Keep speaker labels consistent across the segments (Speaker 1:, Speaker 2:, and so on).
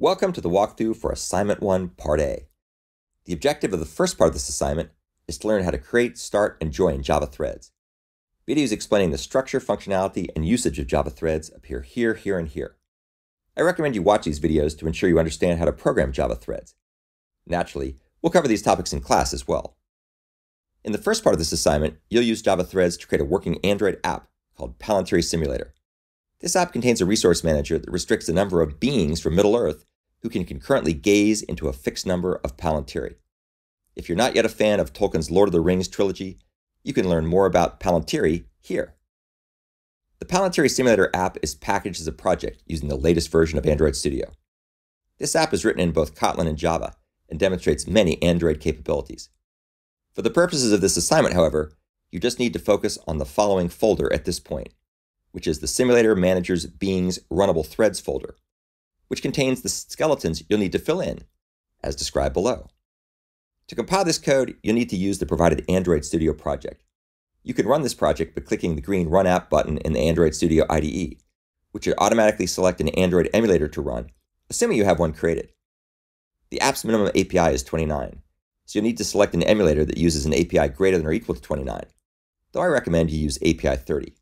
Speaker 1: Welcome to the walkthrough for Assignment 1, Part A. The objective of the first part of this assignment is to learn how to create, start, and join Java threads. Videos explaining the structure, functionality, and usage of Java threads appear here, here, and here. I recommend you watch these videos to ensure you understand how to program Java threads. Naturally, we'll cover these topics in class as well. In the first part of this assignment, you'll use Java threads to create a working Android app called Palatory Simulator. This app contains a resource manager that restricts the number of beings from Middle-earth who can concurrently gaze into a fixed number of palantiri. If you're not yet a fan of Tolkien's Lord of the Rings trilogy, you can learn more about palantiri here. The Palatory Simulator app is packaged as a project using the latest version of Android Studio. This app is written in both Kotlin and Java and demonstrates many Android capabilities. For the purposes of this assignment, however, you just need to focus on the following folder at this point, which is the Simulator Manager's Beings Runnable Threads folder, which contains the skeletons you'll need to fill in, as described below. To compile this code, you'll need to use the provided Android Studio project. You can run this project by clicking the green Run App button in the Android Studio IDE, which should automatically select an Android emulator to run, assuming you have one created. The app's minimum API is 29, so you'll need to select an emulator that uses an API greater than or equal to 29, though I recommend you use API 30.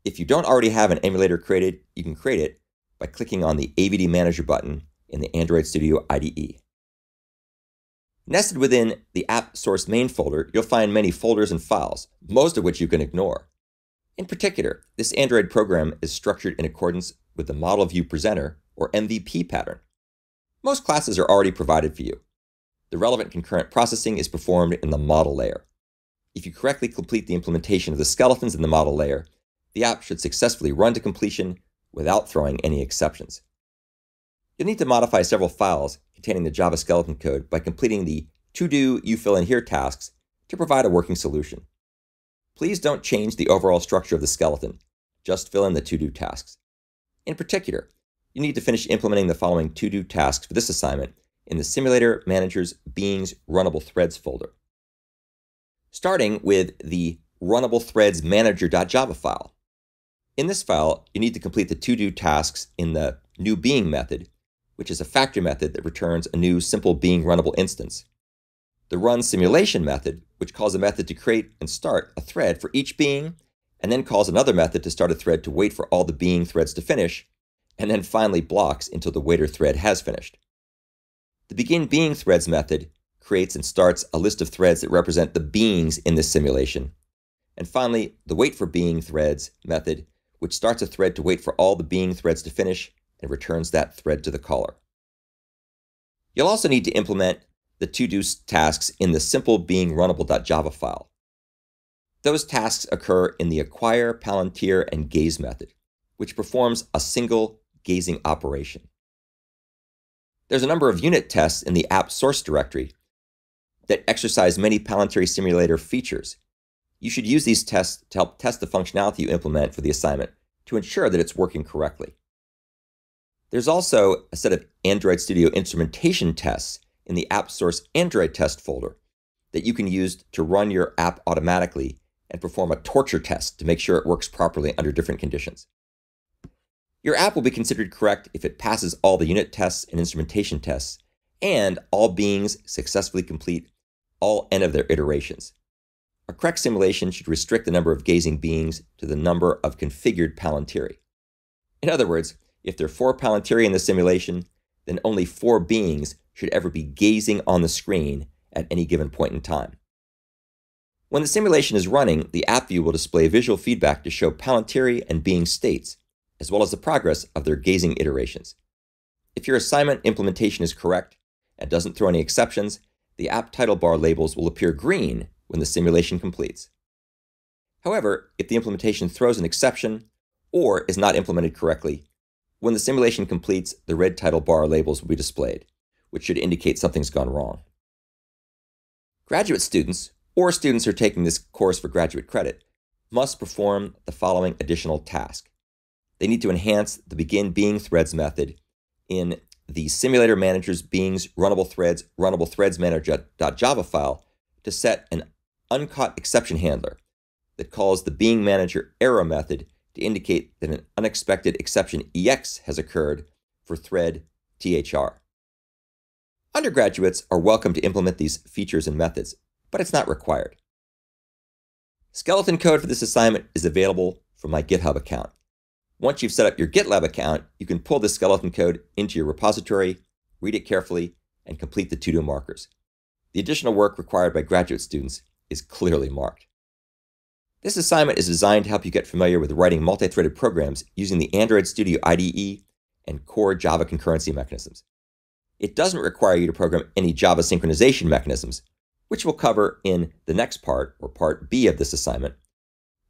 Speaker 1: If you don't already have an emulator created, you can create it by clicking on the AVD Manager button in the Android Studio IDE. Nested within the app source main folder, you'll find many folders and files, most of which you can ignore. In particular, this Android program is structured in accordance with the Model View Presenter, or MVP pattern. Most classes are already provided for you. The relevant concurrent processing is performed in the model layer. If you correctly complete the implementation of the skeletons in the model layer, the app should successfully run to completion without throwing any exceptions. You'll need to modify several files containing the Java skeleton code by completing the to-do, you fill in here tasks to provide a working solution. Please don't change the overall structure of the skeleton, just fill in the to-do tasks. In particular, you need to finish implementing the following to-do tasks for this assignment in the Simulator Manager's Beings Runnable Threads folder. Starting with the Runnable Threads Manager.java file. In this file, you need to complete the to-do tasks in the newBeing method, which is a factory method that returns a new simple being runnable instance. The runSimulation method, which calls a method to create and start a thread for each being, and then calls another method to start a thread to wait for all the being threads to finish, and then finally blocks until the waiter thread has finished. The beginBeingThreads method creates and starts a list of threads that represent the beings in this simulation. And finally, the waitForBeingThreads method, which starts a thread to wait for all the being threads to finish and returns that thread to the caller. You'll also need to implement the to-do tasks in the simple being runnable.java file. Those tasks occur in the acquire, palantir, and gaze method, which performs a single gazing operation. There's a number of unit tests in the app source directory that exercise many Palatory Simulator features. You should use these tests to help test the functionality you implement for the assignment to ensure that it's working correctly. There's also a set of Android Studio Instrumentation Tests in the App Source Android Test folder that you can use to run your app automatically and perform a torture test to make sure it works properly under different conditions. Your app will be considered correct if it passes all the unit tests and instrumentation tests, and all beings successfully complete all n of their iterations. A correct simulation should restrict the number of gazing beings to the number of configured palantiri. In other words, if there are 4 palantiri in the simulation, then only 4 beings should ever be gazing on the screen at any given point in time. When the simulation is running, the app view will display visual feedback to show palantiri and being states, as well as the progress of their gazing iterations. If your assignment implementation is correct and doesn't throw any exceptions, the app title bar labels will appear green when the simulation completes. However, if the implementation throws an exception or is not implemented correctly, when the simulation completes, the red title bar labels will be displayed, which should indicate something's gone wrong. Graduate students, or students who are taking this course for graduate credit, must perform the following additional task. They need to enhance the beginBeingThreads method in the Simulator Manager's Beings Runnable Threads Manager.java file to set an uncaught exception handler that calls the Being Manager Error method to indicate that an unexpected exception EX has occurred for thread THR. Undergraduates are welcome to implement these features and methods, but it's not required. Skeleton code for this assignment is available from my GitHub account. Once you've set up your GitLab account, you can pull this skeleton code into your repository, read it carefully, and complete the to-do markers. The additional work required by graduate students is clearly marked. This assignment is designed to help you get familiar with writing multi-threaded programs using the Android Studio IDE and core Java concurrency mechanisms. It doesn't require you to program any Java synchronization mechanisms, which we'll cover in the next part, or part B of this assignment,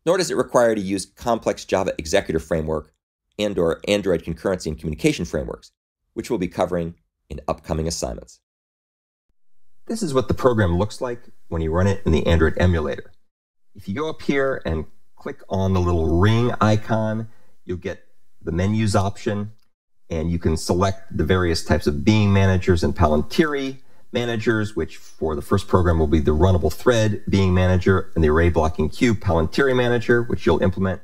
Speaker 1: nor does it require you to use complex Java executor framework and/or Android concurrency and communication frameworks, which we'll be covering in upcoming assignments. This is what the program looks like when you run it in the Android emulator. If you go up here and click on the little ring icon, you'll get the menus option, and you can select the various types of being managers and palantiri managers, which for the first program will be the runnable thread being manager and the array blocking queue palantiri manager, which you'll implement.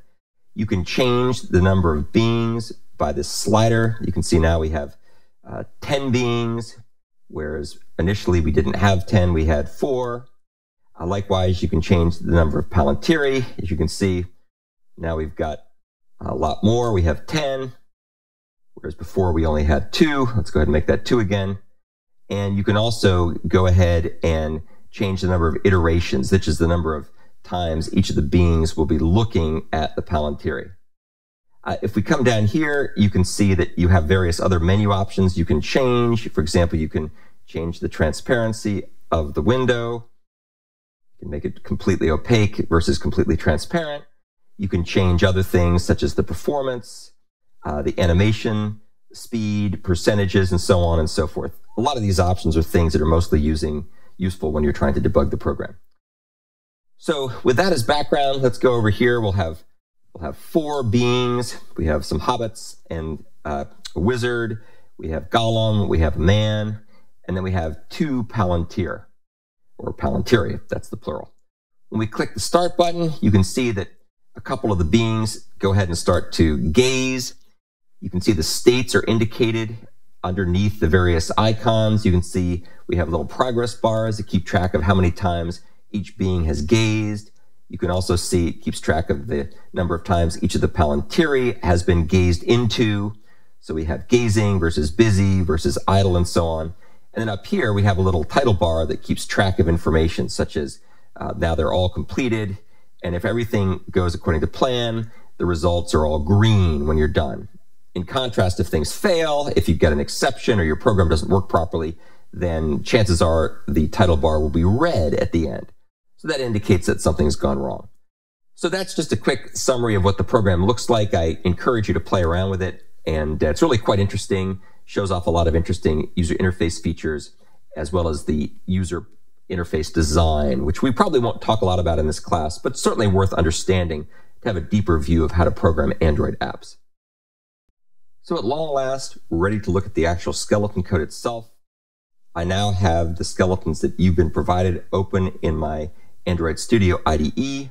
Speaker 1: You can change the number of beings by this slider. You can see now we have 10 beings, whereas initially we didn't have 10, we had 4. Likewise, you can change the number of palantiri. As you can see, now we've got a lot more. We have 10, whereas before we only had 2. Let's go ahead and make that 2 again. And you can also go ahead and change the number of iterations, which is the number of times each of the beings will be looking at the palantiri. If we come down here, you can see that you have various other menu options you can change. For example, you can change the transparency of the window. You can make it completely opaque versus completely transparent. You can change other things such as the performance, the animation, speed, percentages, and so on and so forth. A lot of these options are things that are mostly useful when you're trying to debug the program. So with that as background, let's go over here. We'll have 4 beings. We have some hobbits and a wizard. We have Gollum. We have a man. And then we have 2 palantir, or palantiri, if that's the plural. When we click the start button, you can see that a couple of the beings go ahead and start to gaze. You can see the states are indicated underneath the various icons. You can see we have little progress bars that keep track of how many times each being has gazed. You can also see it keeps track of the number of times each of the palantiri has been gazed into. So we have gazing versus busy versus idle and so on. And then up here, we have a little title bar that keeps track of information, such as now they're all completed. And if everything goes according to plan, the results are all green when you're done. In contrast, if things fail, if you get an exception or your program doesn't work properly, then chances are the title bar will be red at the end. So that indicates that something's gone wrong. So that's just a quick summary of what the program looks like. I encourage you to play around with it, and it's really quite interesting. Shows off a lot of interesting user interface features, as well as the user interface design, which we probably won't talk a lot about in this class, but certainly worth understanding to have a deeper view of how to program Android apps. So at long last, we're ready to look at the actual skeleton code itself. I now have the skeletons that you've been provided open in my Android Studio IDE.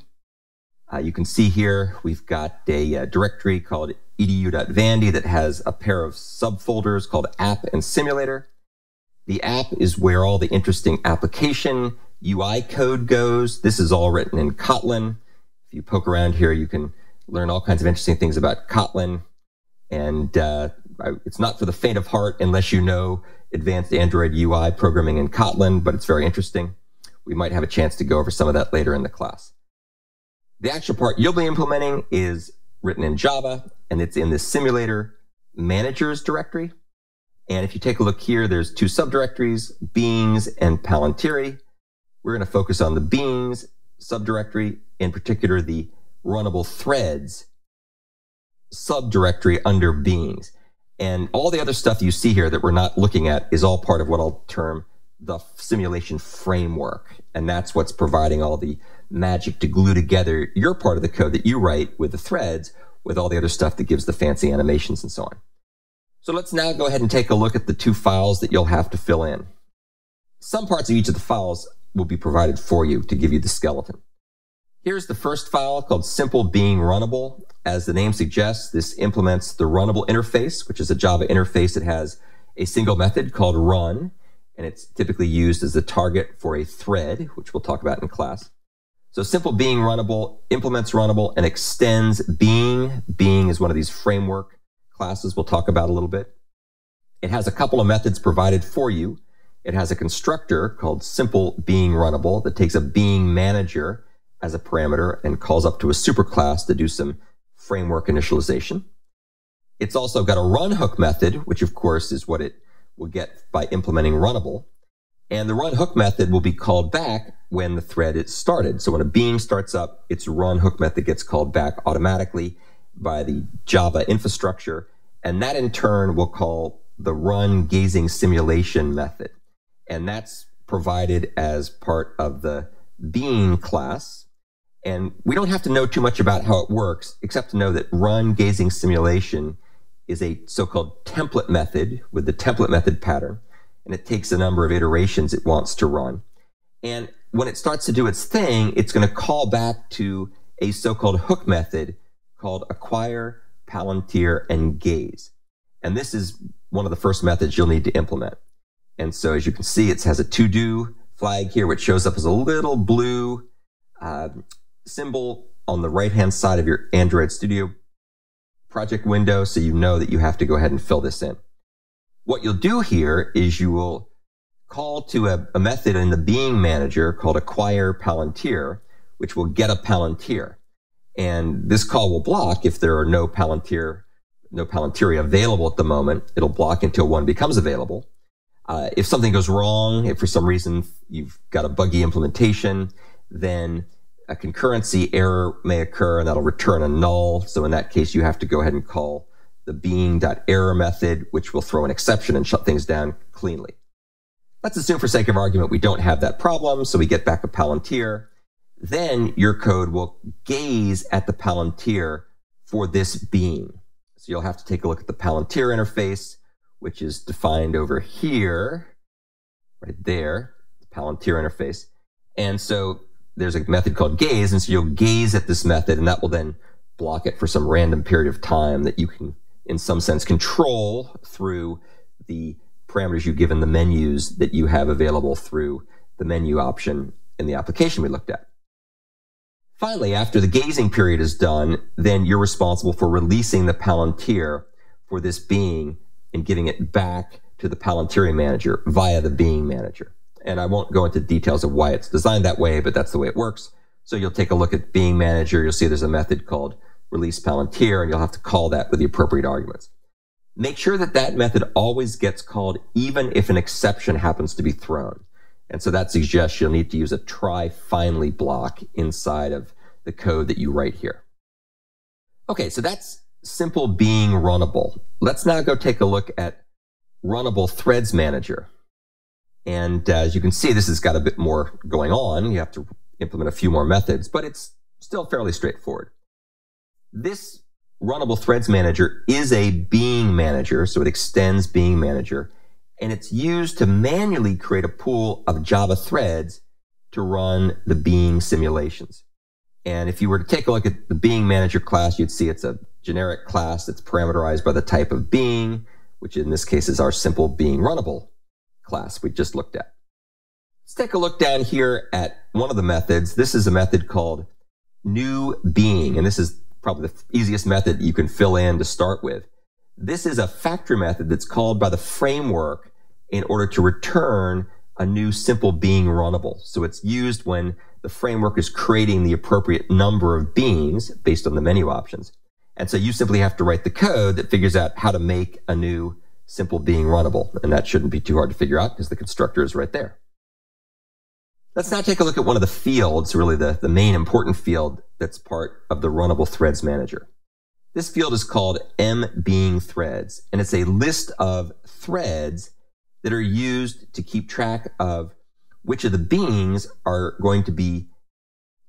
Speaker 1: You can see here we've got a directory called edu.vandy that has a pair of subfolders called app and simulator. The app is where all the interesting application UI code goes. This is all written in Kotlin. If you poke around here, you can learn all kinds of interesting things about Kotlin. And it's not for the faint of heart unless you know advanced Android UI programming in Kotlin, but it's very interesting. We might have a chance to go over some of that later in the class. The actual part you'll be implementing is written in Java, and it's in the simulator managers directory. And if you take a look here, there's 2 subdirectories, beings and palantiri. We're going to focus on the beings subdirectory, in particular the runnable threads subdirectory under beings. And all the other stuff you see here that we're not looking at is all part of what I'll term the simulation framework. And that's what's providing all the magic to glue together your part of the code that you write with the threads with all the other stuff that gives the fancy animations and so on. So let's now go ahead and take a look at the 2 files that you'll have to fill in. Some parts of each of the files will be provided for you to give you the skeleton. Here's the first file called Simple Being Runnable. As the name suggests, this implements the Runnable interface, which is a Java interface that has a single method called run, and it's typically used as the target for a thread, which we'll talk about in class. So simple being runnable implements runnable and extends being. Being is one of these framework classes we'll talk about a little bit. It has a couple of methods provided for you. It has a constructor called simple being runnable that takes a being manager as a parameter and calls up to a superclass to do some framework initialization. It's also got a run hook method, which of course is what it will get by implementing runnable. And the run hook method will be called back when the thread is started. So when a being starts up, its run hook method gets called back automatically by the Java infrastructure. And that in turn will call the run gazing simulation method. And that's provided as part of the being class. And we don't have to know too much about how it works, except to know that run gazing simulation is a so-called template method with the template method pattern, and it takes a number of iterations it wants to run. And when it starts to do its thing, it's going to call back to a so-called hook method called acquire, palantir, and gaze. And this is one of the first methods you'll need to implement. And so as you can see, it has a to-do flag here, which shows up as a little blue symbol on the right-hand side of your Android Studio project window, so you know that you have to go ahead and fill this in. What you'll do here is you will call to a method in the being manager called acquire palantir, which will get a palantir. And this call will block if there are no palantiri available at the moment. It'll block until one becomes available. If something goes wrong, if for some reason you've got a buggy implementation, then a concurrency error may occur and that'll return a null. So in that case, you have to go ahead and call the being.error method, which will throw an exception and shut things down cleanly. Let's assume for sake of argument we don't have that problem, so we get back a palantir. Then your code will gaze at the palantir for this being. So you'll have to take a look at the palantir interface, which is defined over here, right there, the palantir interface. And so there's a method called gaze, and so you'll gaze at this method, and that will then block it for some random period of time that you can, in some sense, control through the parameters you give in the menus that you have available through the menu option in the application we looked at. Finally, after the gazing period is done, then you're responsible for releasing the palantir for this being and giving it back to the palantiri manager via the being manager. And I won't go into details of why it's designed that way, but that's the way it works. So you'll take a look at being manager. You'll see there's a method called release palantir, and you'll have to call that with the appropriate arguments. Make sure that that method always gets called even if an exception happens to be thrown. And so that suggests you'll need to use a try finally block inside of the code that you write here. Okay, so that's simple being runnable. Let's now go take a look at runnable threads manager. And as you can see, this has got a bit more going on. You have to implement a few more methods, but it's still fairly straightforward. This runnable threads manager is a being manager, so it extends being manager, and it's used to manually create a pool of Java threads to run the being simulations. And if you were to take a look at the being manager class, you'd see it's a generic class that's parameterized by the type of being, which in this case is our simple being runnable class we just looked at. Let's take a look down here at one of the methods. This is a method called new being, and this is probably the easiest method you can fill in to start with. This is a factory method that's called by the framework in order to return a new simple being runnable. So it's used when the framework is creating the appropriate number of beings based on the menu options. And so you simply have to write the code that figures out how to make a new simple being runnable. And that shouldn't be too hard to figure out because the constructor is right there. Let's now take a look at one of the fields, really the main important field that's part of the runnable threads manager. This field is called mBeingThreads, and it's a list of threads that are used to keep track of which of the beings are going to be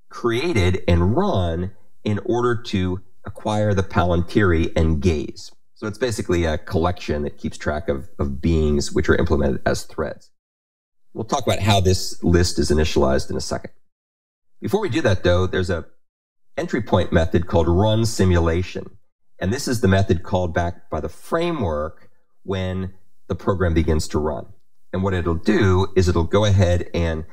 Speaker 1: created and run in order to acquire the palantiri and gaze. So it's basically a collection that keeps track of beings which are implemented as threads. We'll talk about how this list is initialized in a second. Before we do that, though, there's a entry point method called runSimulation. And this is the method called back by the framework when the program begins to run. And what it'll do is it'll go ahead and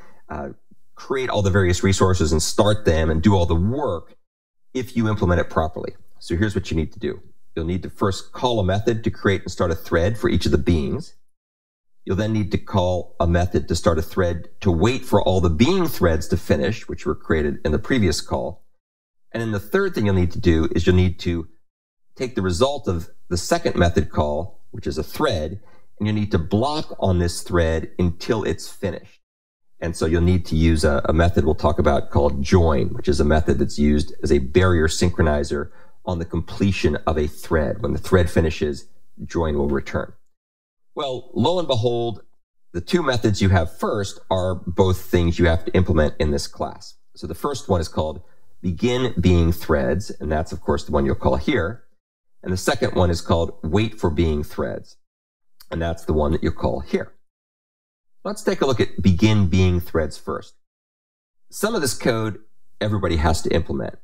Speaker 1: create all the various resources and start them and do all the work if you implement it properly. So here's what you need to do. You'll need to first call a method to create and start a thread for each of the beings. You'll then need to call a method to start a thread to wait for all the being threads to finish, which were created in the previous call. And then the third thing you'll need to do is you'll need to take the result of the second method call, which is a thread, and you need to block on this thread until it's finished. And so you'll need to use a method we'll talk about called join, which is a method that's used as a barrier synchronizer on the completion of a thread. When the thread finishes, join will return. Well, lo and behold, the two methods you have first are both things you have to implement in this class. So the first one is called begin being threads, and that's of course the one you'll call here. And the second one is called wait for being threads, and that's the one that you'll call here. Let's take a look at begin being threads first. Some of this code everybody has to implement.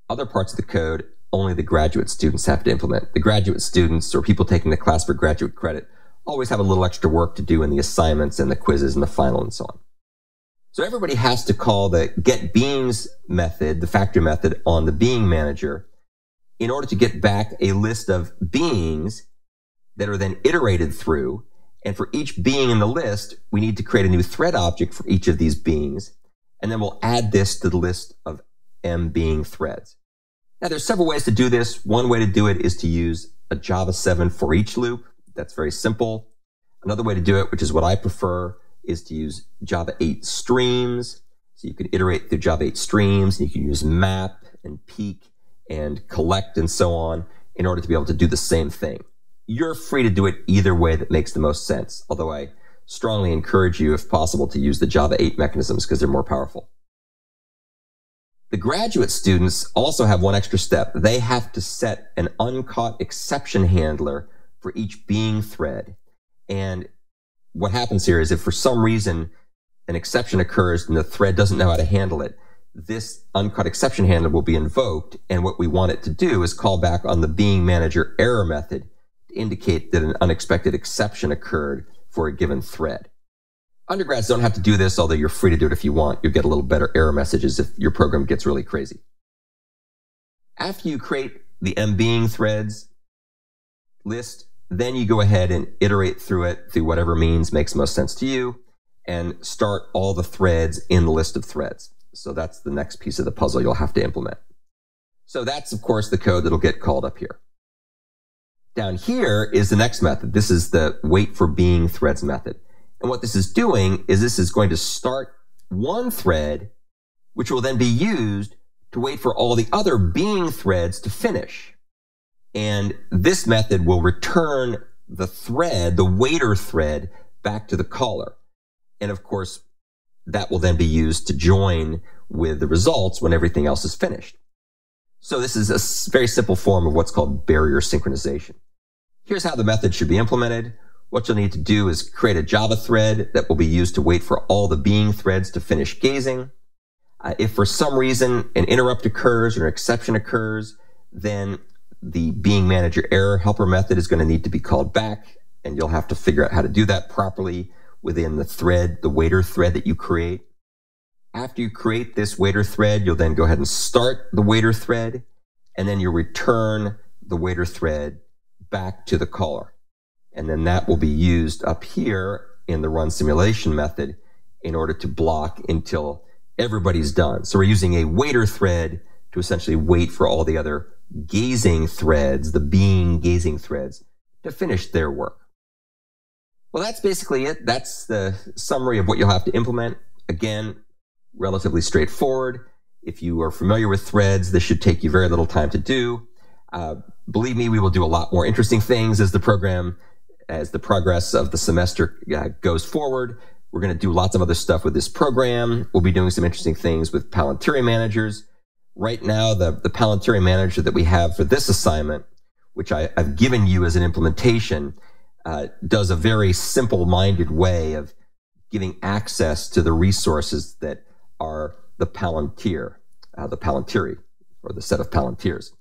Speaker 1: Other parts of the code only the graduate students have to implement. The graduate students or people taking the class for graduate credit always have a little extra work to do in the assignments and the quizzes and the final and so on. So everybody has to call the getBeings method, the factory method, on the being manager in order to get back a list of beings that are then iterated through. And for each being in the list, we need to create a new thread object for each of these beings. And then we'll add this to the list of being threads. Now, there's several ways to do this. One way to do it is to use a Java 7 for each loop. That's very simple. Another way to do it, which is what I prefer, is to use Java 8 streams. So you can iterate through Java 8 streams, and you can use map and peek and collect and so on in order to be able to do the same thing. You're free to do it either way that makes the most sense, although I strongly encourage you, if possible, to use the Java 8 mechanisms because they're more powerful. The graduate students also have one extra step. They have to set an uncaught exception handler for each being thread. And what happens here is if for some reason an exception occurs and the thread doesn't know how to handle it, this uncaught exception handler will be invoked. And what we want it to do is call back on the being manager error method to indicate that an unexpected exception occurred for a given thread. Undergrads don't have to do this, although you're free to do it if you want. You'll get a little better error messages if your program gets really crazy. After you create the being threads list, then you go ahead and iterate through it through whatever means makes most sense to you and start all the threads in the list of threads. So that's the next piece of the puzzle you'll have to implement. So that's, of course, the code that'll get called up here. Down here is the next method. This is the wait for being threads method. And what this is doing is this is going to start one thread, which will then be used to wait for all the other being threads to finish. And this method will return the thread, the waiter thread, back to the caller. And of course, that will then be used to join with the results when everything else is finished. So this is a very simple form of what's called barrier synchronization. Here's how the method should be implemented. What you'll need to do is create a Java thread that will be used to wait for all the being threads to finish gazing. If for some reason an interrupt occurs or an exception occurs, then the being manager error helper method is going to need to be called back, and you'll have to figure out how to do that properly within the thread, the waiter thread that you create. After you create this waiter thread, you'll then go ahead and start the waiter thread, and then you'll return the waiter thread back to the caller. And then that will be used up here in the run simulation method in order to block until everybody's done. So we're using a waiter thread to essentially wait for all the other gazing threads, the being gazing threads, to finish their work. Well, that's basically it. That's the summary of what you'll have to implement. Again, relatively straightforward. If you are familiar with threads, this should take you very little time to do. Believe me, we will do a lot more interesting things as the progress of the semester goes forward. We're going to do lots of other stuff with this program. We'll be doing some interesting things with palantiri managers. Right now, the palantiri manager that we have for this assignment, which I've given you as an implementation, does a very simple-minded way of giving access to the resources that are the palantiri, or the set of palantirs.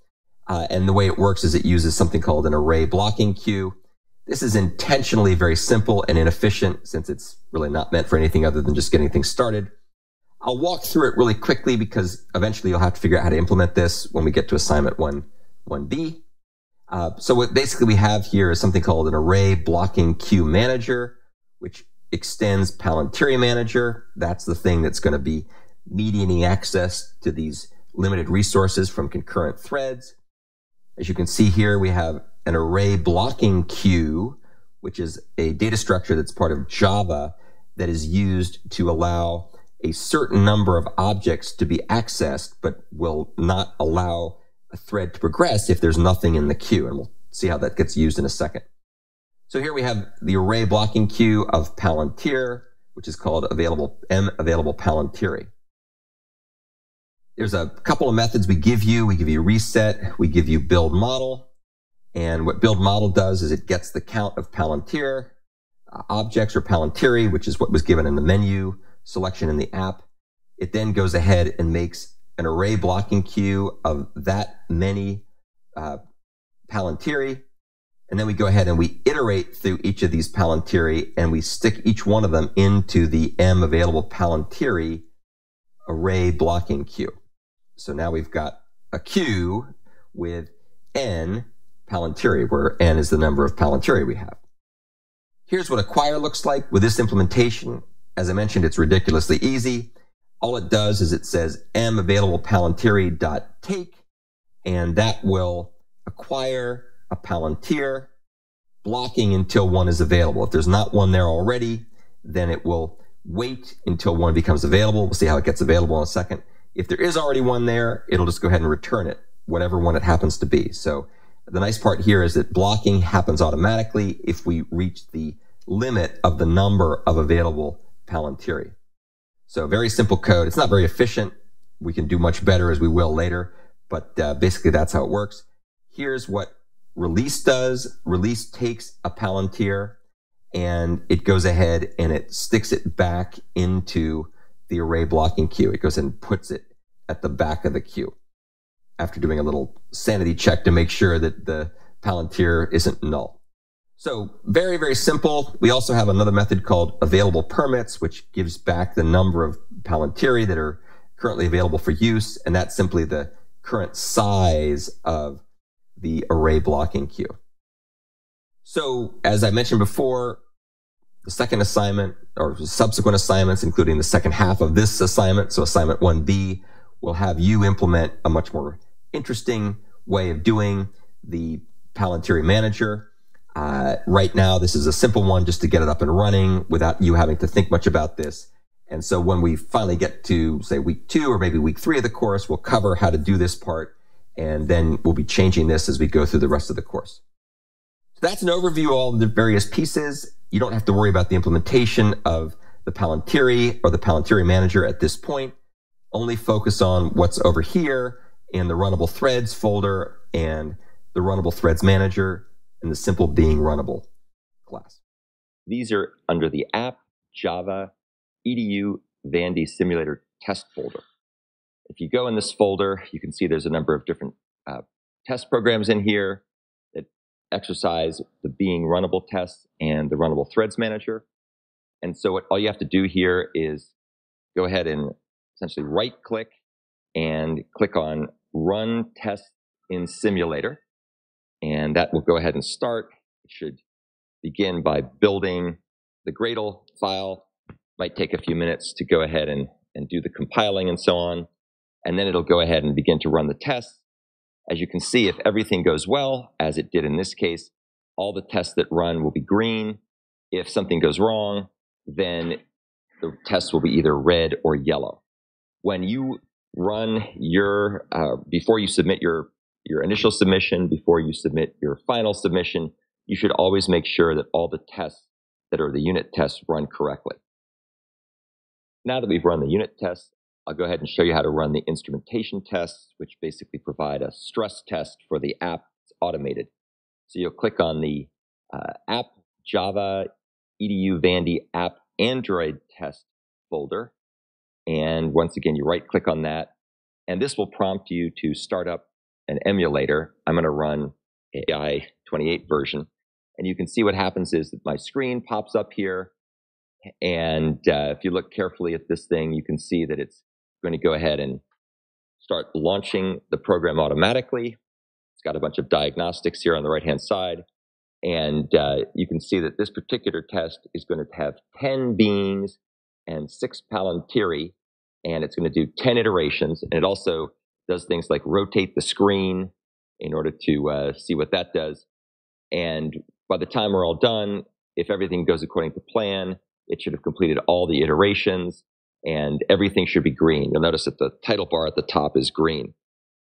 Speaker 1: And the way it works is it uses something called an array blocking queue. This is intentionally very simple and inefficient since it's really not meant for anything other than just getting things started. I'll walk through it really quickly because eventually you'll have to figure out how to implement this when we get to assignment 1B. So what basically we have here is something called an array blocking queue manager, which extends palantiri manager. That's the thing that's going to be mediating access to these limited resources from concurrent threads. As you can see here, we have an array blocking queue, which is a data structure that's part of Java that is used to allow a certain number of objects to be accessed, but will not allow a thread to progress if there's nothing in the queue. And we'll see how that gets used in a second. So here we have the array blocking queue of palantir, which is called available palantiri. There's a couple of methods we give you. We give you reset, we give you build model. And what build model does is it gets the count of palantir objects or palantiri, which is what was given in the menu selection in the app. It then goes ahead and makes an array blocking queue of that many palantiri. And then we go ahead and we iterate through each of these palantiri and we stick each one of them into the M available palantiri array blocking queue. So now we've got a queue with N palantiri, where N is the number of palantiri we have. Here's what acquire looks like with this implementation. As I mentioned, it's ridiculously easy. All it does is it says M available palantiri dot take, and that will acquire a palantir, blocking until one is available. If there's not one there already, then it will wait until one becomes available. We'll see how it gets available in a second. If there is already one there, it'll just go ahead and return it, whatever one it happens to be. So the nice part here is that blocking happens automatically if we reach the limit of the number of available palantiri. So very simple code. It's not very efficient. We can do much better, as we will later, but basically that's how it works. Here's what release does. Release takes a palantir and it goes ahead and it sticks it back into the array blocking queue. It goes and puts it at the back of the queue after doing a little sanity check to make sure that the palantir isn't null. So very, very simple. We also have another method called available permits, which gives back the number of palantiri that are currently available for use. And that's simply the current size of the array blocking queue. So as I mentioned before, the second assignment or subsequent assignments, including the second half of this assignment, so assignment 1B, will have you implement a much more interesting way of doing the palantiri manager. Right now, this is a simple one just to get it up and running without you having to think much about this. And so when we finally get to, say, week 2 or maybe week 3 of the course, we'll cover how to do this part, and then we'll be changing this as we go through the rest of the course. So that's an overview of all the various pieces. You don't have to worry about the implementation of the palantiri or the palantiri manager at this point. Only focus on what's over here in the Runnable Threads folder and the Runnable Threads manager and the simple being Runnable class. These are under the App, Java, EDU, Vandy Simulator Test folder. If you go in this folder, you can see there's a number of different test programs in here that exercise the being Runnable tests and the Runnable Threads manager. And so all you have to do here is go ahead and essentially right-click and click on Run Test in Simulator. And that will go ahead and start. It should begin by building the Gradle file. Might take a few minutes to go ahead and do the compiling and so on. And then it'll go ahead and begin to run the tests. As you can see, if everything goes well, as it did in this case, all the tests that run will be green. If something goes wrong, then the tests will be either red or yellow. When you run your, before you submit your initial submission, before you submit your final submission, you should always make sure that all the tests that are the unit tests run correctly. Now that we've run the unit tests, I'll go ahead and show you how to run the instrumentation tests, which basically provide a stress test for the app. It's automated. So you'll click on the App, Java, EDU, Vandy, App, Android test folder. And once again, you right-click on that. And this will prompt you to start up an emulator. I'm going to run AI 28 version. And you can see what happens is that my screen pops up here. And if you look carefully at this thing, you can see that it's going to go ahead and start launching the program automatically. It's got a bunch of diagnostics here on the right-hand side. And you can see that this particular test is going to have 10 beans and 6 palantiri, and it's going to do 10 iterations. And it also does things like rotate the screen in order to see what that does. And by the time we're all done, if everything goes according to plan, it should have completed all the iterations, and everything should be green. You'll notice that the title bar at the top is green.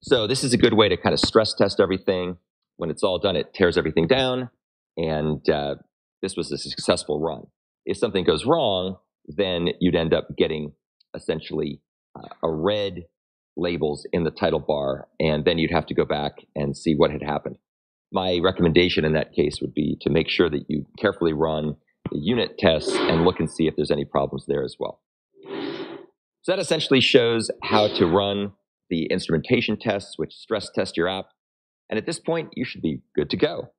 Speaker 1: So this is a good way to kind of stress test everything. When it's all done, it tears everything down, and this was a successful run. If something goes wrong, then you'd end up getting essentially a red labels in the title bar, and then you'd have to go back and see what had happened. My recommendation in that case would be to make sure that you carefully run the unit tests and look and see if there's any problems there as well. So that essentially shows how to run the instrumentation tests, which stress test your app. And at this point, you should be good to go.